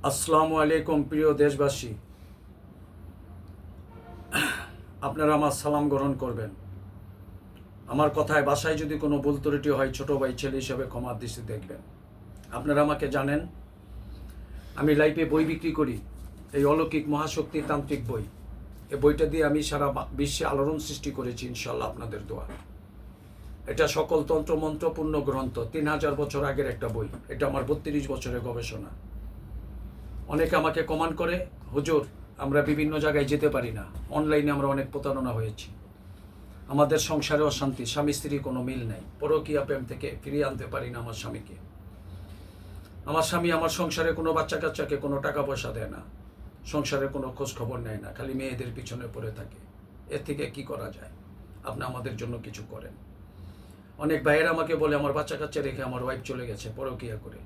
আসসালামু আলাইকুম প্রিয় দেশবাসী, আপনারা আমার সালাম গ্রহণ করবেন। আমার কথায় বাসায় যদি কোনো ভুল ত্রুটি হয় ছোট ভাই ছেলে হিসেবে ক্ষমার দৃষ্টি দেখবেন। আপনারা আমাকে জানেন, আমি লাইফে বই বিক্রি করি, এই অলৌকিক মহাশক্তি তান্ত্রিক বই। এই বইটা দিয়ে আমি সারা বিশ্বে আলোড়ন সৃষ্টি করেছি ইনশাল্লাহ আপনাদের দোয়া। এটা সকল তন্ত্রমন্ত্রপূর্ণ গ্রন্থ, 3000 বছর আগের একটা বই। এটা আমার 32 বছরের গবেষণা। অনেকে আমাকে কমেন্ট করে, হুজুর আমরা বিভিন্ন জায়গায় যেতে পারি না, অনলাইনে আমরা অনেক প্রতারণা হয়েছি, আমাদের সংসারে অশান্তি, স্বামী স্ত্রী কোনো মিল নেই, পরকীয়া প্রেম থেকে ফিরিয়ে আনতে পারি না আমার স্বামীকে। আমার স্বামী আমার সংসারে কোনো বাচ্চা কাচ্চাকে কোনো টাকা পয়সা দেয় না, সংসারে কোনো খোঁজ খবর নেয় না, খালি মেয়েদের পিছনে পড়ে থাকে। এর থেকে কি করা যায়? আপনি আমাদের জন্য কিছু করেন। অনেক ভাইয়েরা আমাকে বলে, আমার বাচ্চা কাচ্চা রেখে আমার ওয়াইফ চলে গেছে পরকীয়া করে,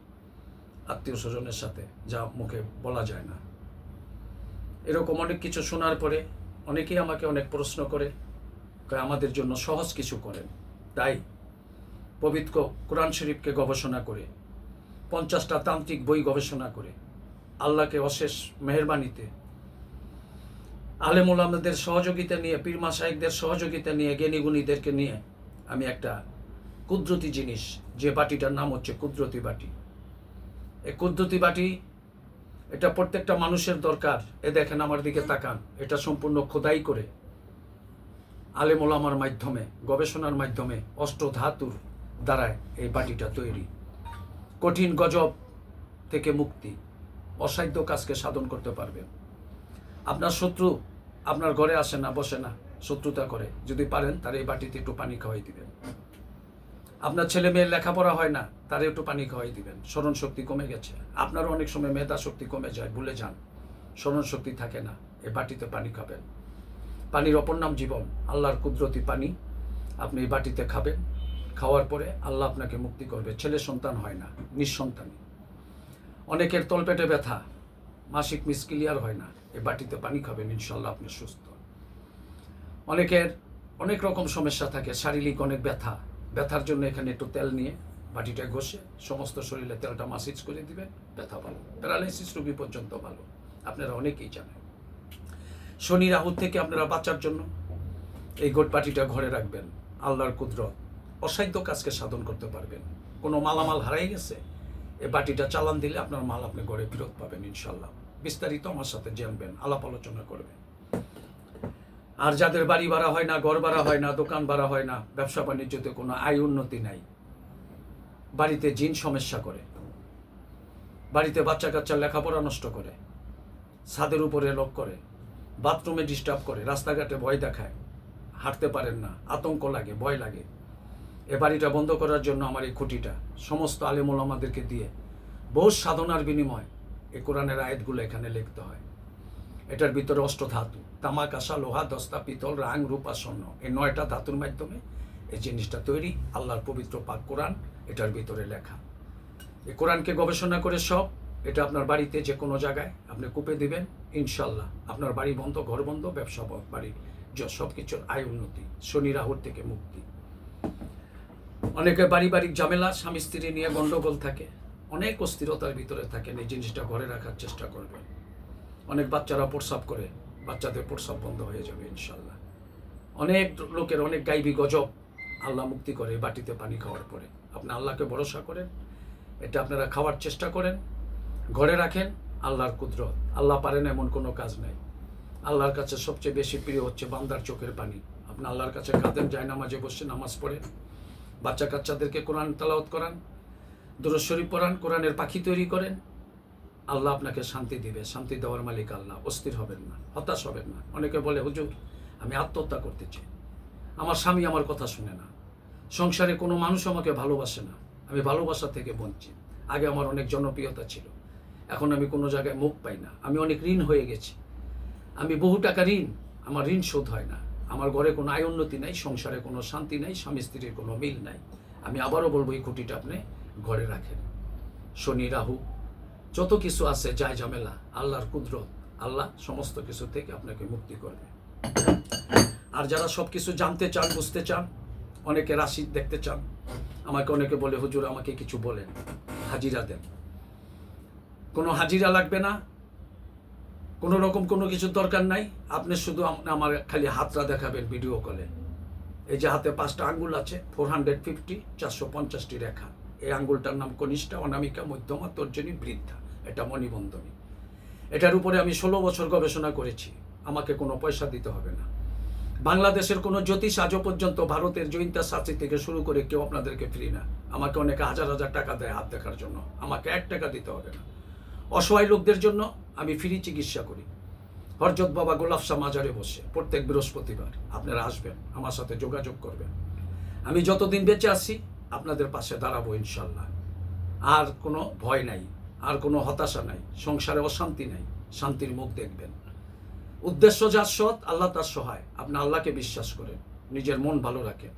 আত্মীয় স্বজনের সাথে, যা মুখে বলা যায় না। এরকম অনেক কিছু শোনার পরে অনেকেই আমাকে অনেক প্রশ্ন করে, আমাদের জন্য সহজ কিছু করেন। তাই পবিত্র কোরআন শরীফকে গবেষণা করে, 50টা তান্ত্রিক বই গবেষণা করে, আল্লাহকে অশেষ মেহেরবানিতে, আলেম ওলামাদের সহযোগিতা নিয়ে, পীর মাশায়েখদের সহযোগিতা নিয়ে, জ্ঞানীগুণীদেরকে নিয়ে আমি একটা কুদরতি জিনিস, যে বাটিটার নাম হচ্ছে কুদরতি বাটি। এই কুদরতি বাটি, এটা প্রত্যেকটা মানুষের দরকার। এ দেখেন, আমার দিকে তাকান, এটা সম্পূর্ণ খোদাই করে আলেম ওলামার মাধ্যমে, গবেষণার মাধ্যমে, অষ্টধাতুর দ্বারায় এই বাটিটা তৈরি। কঠিন গজব থেকে মুক্তি, অসাধ্য কাজকে সাধন করতে পারবেন। আপনার শত্রু আপনার ঘরে আসে না, বসে না, শত্রুতা করে, যদি পারেন তার এই বাটিতে একটু পানি খাওয়াই দিবেন। আপনার ছেলে মেয়ের লেখাপড়া হয় না, তারে একটু পানি খাওয়াই দিবেন। স্মরণ শক্তি কমে গেছে, আপনারও অনেক সময় মেধা শক্তি কমে যায়, ভুলে যান, স্মরণ শক্তি থাকে না, এই বাটিতে পানি খাবেন। পানির অপর নাম জীবন, আল্লাহর কুদরতি পানি আপনি এই বাটিতে খাবেন। খাওয়ার পরে আল্লাহ আপনাকে মুক্তি করবে। ছেলে সন্তান হয় না, নিঃসন্তানী। অনেকের তলপেটে ব্যথা, মাসিক মিস ক্লিয়ার হয় না, এই বাটিতে পানি খাবেন, ইনশাল্লাহ আপনি সুস্থ। অনেকের অনেক রকম সমস্যা থাকে, শারীরিক অনেক ব্যথা, ব্যথার জন্য এখানে একটু তেল নিয়ে বাটিটা ঘষে সমস্ত শরীরে তেলটা মাসাজ করে দিবেন, ব্যথা ভালো। প্যারালাইসিস রোগী পর্যন্ত ভালো, আপনারা অনেকেই জানেন। শনি রাহু থেকে আপনারা বাঁচার জন্য এই গোট বাটিটা ঘরে রাখবেন। আল্লাহর কুদরত, অসাধ্য কাজকে সাধন করতে পারবেন। কোনো মালামাল হারাই গেছে, এই বাটিটা চালান দিলে আপনার মাল আপনি ঘরে ফেরত পাবেন ইনশাল্লাহ। বিস্তারিত আমার সাথে জানবেন, আলাপ আলোচনা করবেন। আর যাদের বাড়ি ভাড়া হয় না, ঘর ভাড়া হয় না, দোকান ভাড়া হয় না, ব্যবসা বাণিজ্যতে কোনো আয় উন্নতি নাই, বাড়িতে জিন সমস্যা করে, বাড়িতে বাচ্চা কাচ্চা লেখাপড়া নষ্ট করে, ছাদের উপরে লক করে, বাথরুমে ডিস্টার্ব করে, রাস্তাঘাটে ভয় দেখায়, হাঁটতে পারেন না, আতঙ্ক লাগে, ভয় লাগে, এ বাড়িটা বন্ধ করার জন্য আমার এই খুঁটিটা সমস্ত আলেম ওলামাদেরকে দিয়ে বহু সাধনার বিনিময় এই কোরআনের আয়াতগুলো এখানে লিখতে হয়। এটার ভিতরে অষ্টধাতু, তামা, কাঁসা, লোহা, দস্তা, পিতল, রাং, রূপা, স্বর্ণ, এই 9টা ধাতুর মাধ্যমে এই জিনিসটা তৈরি। আল্লাহর পবিত্র পাক কোরআন এটার ভিতরে লেখা। এই কোরআনকে গবেষণা করে সব এটা আপনার বাড়িতে যে কোনো জায়গায় আপনি কূপে দিবেন, ইনশাল্লাহ আপনার বাড়ি বন্ধ, ঘর বন্ধ, ব্যবসা বাড়ি সব কিছুর আয় উন্নতি, শনি রাহুর থেকে মুক্তি। অনেকে পারিবারিক ঝামেলা, স্বামী স্ত্রী নিয়ে গন্ডগোল থাকে, অনেক অস্থিরতার ভিতরে থাকেন, এই জিনিসটা ঘরে রাখার চেষ্টা করবেন। অনেক বাচ্চারা প্রস্রাব করে, বাচ্চাদের প্রস্রাব বন্ধ হয়ে যাবে ইনশাল্লাহ। অনেক লোকের অনেক গাইবী গজব আল্লাহ মুক্তি করে বাটিতে পানি খাওয়ার পরে। আপনি আল্লাহকে ভরসা করেন, এটা আপনারা খাওয়ার চেষ্টা করেন, ঘরে রাখেন। আল্লাহর কুদরত, আল্লাহ পারেন এমন কোনো কাজ নাই। আল্লাহর কাছে সবচেয়ে বেশি প্রিয় হচ্ছে বান্দার চোখের পানি। আপনি আল্লাহর কাছে কাঁদেন, যায় নামাজে বসে নামাজ পড়েন, বাচ্চা কাচ্চাদেরকে কোরআন তেলাওয়াত করান, দুরূদ শরীফ পড়ান, কোরআনের পাখি তৈরি করেন, আল্লাহ আপনাকে শান্তি দিবে। শান্তি দেওয়ার মালিক আল্লাহ। অস্থির হবেন না, হতাশ হবেন না। অনেকে বলে, হুজুর আমি আত্মহত্যা করতে চাই, আমার স্বামী আমার কথা শুনে না, সংসারে কোনো মানুষ আমাকে ভালোবাসে না, আমি ভালোবাসা থেকে বঞ্চিত। আগে আমার অনেক জনপ্রিয়তা ছিল, এখন আমি কোনো জায়গায় মুখ পাই না, আমি অনেক ঋণ হয়ে গেছি, আমি বহু টাকা ঋণ, আমার ঋণ শোধ হয় না, আমার ঘরে কোনো আয় উন্নতি নাই, সংসারে কোনো শান্তি নাই, স্বামী স্ত্রীর কোনো মিল নাই। আমি আবারও বলবো, এই খুঁটিটা আপনি ঘরে রাখেন। শনি রাহু যত কিছু আছে, যায় ঝামেলা, আল্লাহর কুদরত, আল্লাহ সমস্ত কিছু থেকে আপনাকে মুক্তি করবে। আর যারা সব কিছু জানতে চান, বুঝতে চান, অনেকে রাশি দেখতে চান, আমাকে অনেকে বলে, হুজুর আমাকে কিছু বলেন, হাজিরা দেন। কোনো হাজিরা লাগবে না, কোনো রকম কোনো কিছুর দরকার নাই। আপনি শুধু আমার খালি হাতটা দেখাবেন ভিডিও কলে। এই যে হাতে 5টা আঙ্গুল আছে, 450, 450টি রেখা। এই আঙ্গুলটার নাম কনিষ্ঠা, অনামিকা, মধ্যমা, তর্জনী, বৃদ্ধা। এটা মণিবন্ধনী। এটার উপরে আমি 16 বছর গবেষণা করেছি। আমাকে কোনো পয়সা দিতে হবে না। বাংলাদেশের কোনো জ্যোতিষ আজও পর্যন্ত, ভারতের জৈন্তা সাচি থেকে শুরু করে কেউ আপনাদেরকে ফ্রি না। আমাকে অনেকে হাজার হাজার টাকা দেয় হাত দেখার জন্য, আমাকে 1 টাকা দিতে হবে না। অসহায় লোকদের জন্য আমি ফ্রি চিকিৎসা করি। হরজত বাবা গোলাপ শাহ মাজারে বসে প্রত্যেক বৃহস্পতিবার আপনারা আসবেন, আমার সাথে যোগাযোগ করবেন। আমি যতদিন বেঁচে আছি আপনাদের পাশে দাঁড়াবো ইনশাল্লাহ। আর কোনো ভয় নাই, আর কোনো হতাশা নাই, সংসারে অশান্তি নাই, শান্তির মুখ দেখবেন। উদ্দেশ্য যার সৎ, আল্লাহ তার সহায়। আপনি আল্লাহকে বিশ্বাস করেন, নিজের মন ভালো রাখেন,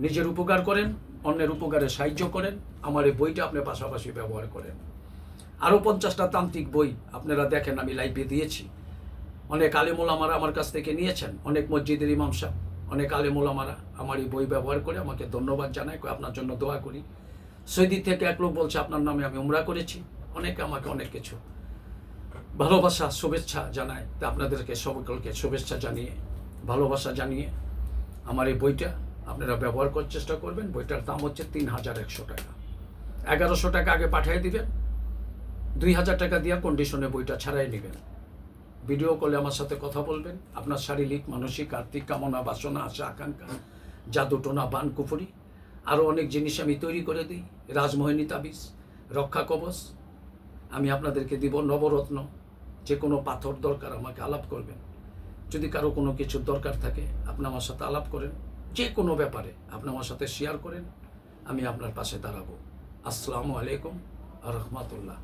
নিজের উপকার করেন, অন্যের উপকারে সাহায্য করেন। আমার এই বইটা আপনি পাশাপাশি ব্যবহার করেন। আরও 50টা তান্ত্রিক বই আপনারা দেখেন, আমি লাইভে দিয়েছি। অনেক আলেমুলামারা আমার কাছ থেকে নিয়েছেন, অনেক মসজিদের ইমাম সাহেব, অনেক আলেমুলামারা আমার এই বই ব্যবহার করে আমাকে ধন্যবাদ জানায়, আপনার জন্য দোয়া করি। সৌদি থেকে এক লোক বলছে আপনার নামে আমি উমরা করেছি। অনেকে আমাকে অনেক কিছু ভালোবাসা শুভেচ্ছা জানায়। তা আপনাদেরকে সকলকে শুভেচ্ছা জানিয়ে, ভালোবাসা জানিয়ে আমার এই বইটা আপনারা ব্যবহার করার চেষ্টা করবেন। বইটার দাম হচ্ছে 3100 টাকা। 1100 টাকা আগে পাঠিয়ে দিবেন, 2000 টাকা দিয়ে কন্ডিশনে বইটা ছাড়াই নেবেন। ভিডিও কলে আমার সাথে কথা বলবেন। আপনার শারীরিক, মানসিক, আর্থিক কামনা, বাসনা, আশা, আকাঙ্ক্ষা, জাদুটোনা, বান, কুফুরি, আরও অনেক জিনিস আমি তৈরি করে দিই। রাজমোহিনী তাবিজ, রক্ষা কবচ আমি আপনাদেরকে দিব। নবরত্ন, যে কোনো পাথর দরকার আমাকে আলাপ করবেন। যদি কারো কোনো কিছুর দরকার থাকে আপনি আমার সাথে আলাপ করেন। যে কোনো ব্যাপারে আপনি আমার সাথে শেয়ার করেন, আমি আপনার পাশে দাঁড়াবো। আসসালামু আলাইকুম ওয়া রাহমাতুল্লাহ।